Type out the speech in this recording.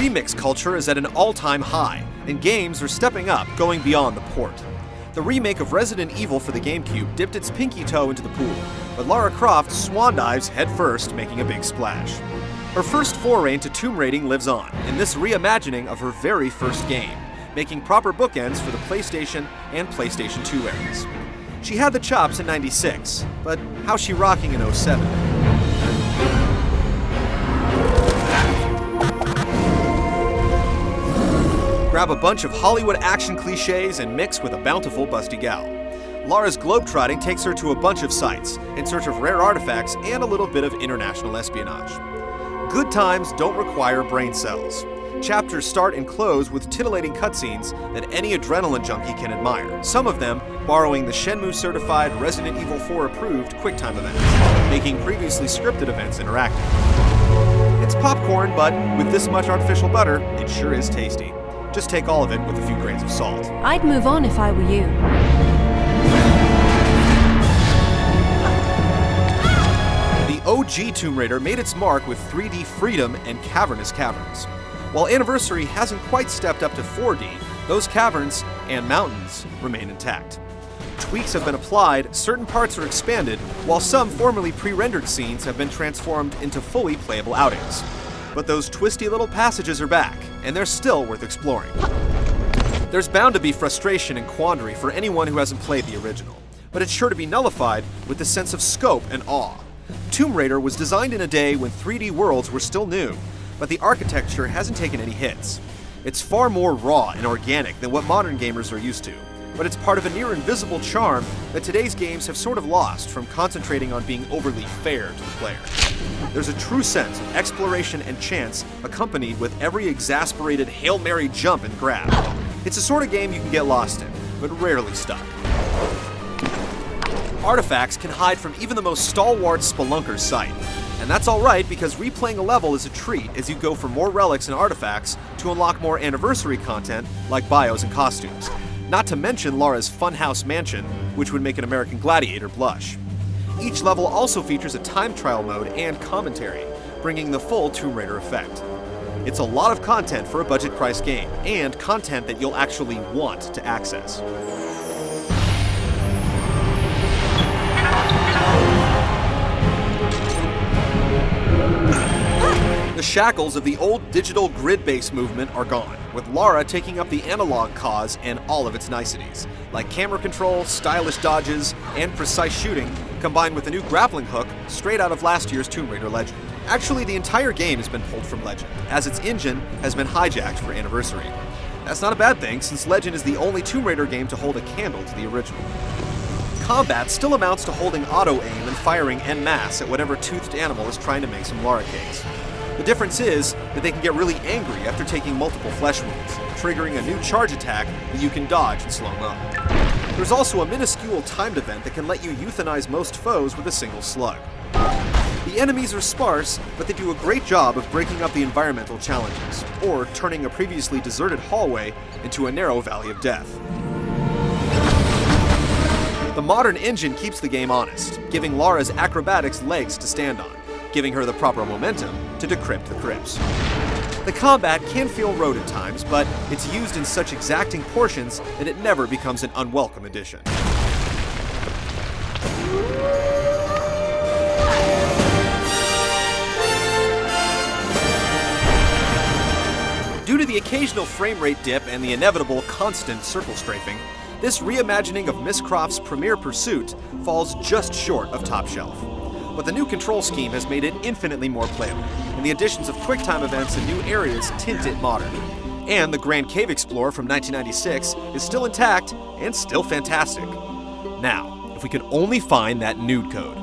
remix culture is at an all-time high, and games are stepping up, going beyond the port. The remake of Resident Evil for the GameCube dipped its pinky toe into the pool, but Lara Croft swan dives headfirst, making a big splash. Her first foray into tomb raiding lives on in this reimagining of her very first game, making proper bookends for the PlayStation and PlayStation 2 eras. She had the chops in '96, but how's she rocking in '07? Grab a bunch of Hollywood action cliches and mix with a bountiful busty gal. Lara's globetrotting takes her to a bunch of sites in search of rare artifacts and a little bit of international espionage. Good times don't require brain cells. Chapters start and close with titillating cutscenes that any adrenaline junkie can admire, some of them borrowing the Shenmue-certified Resident Evil 4 approved QuickTime events, making previously scripted events interactive. It's popcorn, but with this much artificial butter, it sure is tasty. Just take all of it with a few grains of salt. I'd move on if I were you. The OG Tomb Raider made its mark with 3D freedom and cavernous caverns. While Anniversary hasn't quite stepped up to 4D, those caverns and mountains remain intact. Tweaks have been applied, certain parts are expanded, while some formerly pre-rendered scenes have been transformed into fully playable outings. But those twisty little passages are back, and they're still worth exploring. There's bound to be frustration and quandary for anyone who hasn't played the original, but it's sure to be nullified with the sense of scope and awe. Tomb Raider was designed in a day when 3D worlds were still new, but the architecture hasn't taken any hits. It's far more raw and organic than what modern gamers are used to, but it's part of a near-invisible charm that today's games have sort of lost from concentrating on being overly fair to the player. There's a true sense of exploration and chance accompanied with every exasperated Hail Mary jump and grab. It's the sort of game you can get lost in, but rarely stuck. Artifacts can hide from even the most stalwart spelunker's sight. And that's alright because replaying a level is a treat as you go for more relics and artifacts to unlock more Anniversary content like bios and costumes. Not to mention Lara's Funhouse Mansion, which would make an American Gladiator blush. Each level also features a time trial mode and commentary, bringing the full Tomb Raider effect. It's a lot of content for a budget-priced game, and content that you'll actually want to access. The shackles of the old digital grid-based movement are gone, with Lara taking up the analog cause and all of its niceties, like camera control, stylish dodges, and precise shooting, combined with a new grappling hook straight out of last year's Tomb Raider Legend. Actually, the entire game has been pulled from Legend, as its engine has been hijacked for Anniversary. That's not a bad thing, since Legend is the only Tomb Raider game to hold a candle to the original. Combat still amounts to holding auto-aim and firing en masse at whatever toothed animal is trying to make some Lara cakes. The difference is that they can get really angry after taking multiple flesh wounds, triggering a new charge attack that you can dodge in slow-mo. There's also a minuscule timed event that can let you euthanize most foes with a single slug. The enemies are sparse, but they do a great job of breaking up the environmental challenges, or turning a previously deserted hallway into a narrow valley of death. The modern engine keeps the game honest, giving Lara's acrobatics legs to stand on, giving her the proper momentum to decrypt the crypts. The combat can feel rote at times, but it's used in such exacting portions that it never becomes an unwelcome addition. Due to the occasional frame rate dip and the inevitable constant circle strafing, this reimagining of Miss Croft's premier pursuit falls just short of top shelf. But the new control scheme has made it infinitely more playable, and the additions of QuickTime events and new areas tint it modern. And the Grand Cave Explorer from 1996 is still intact and still fantastic. Now, if we could only find that nude code.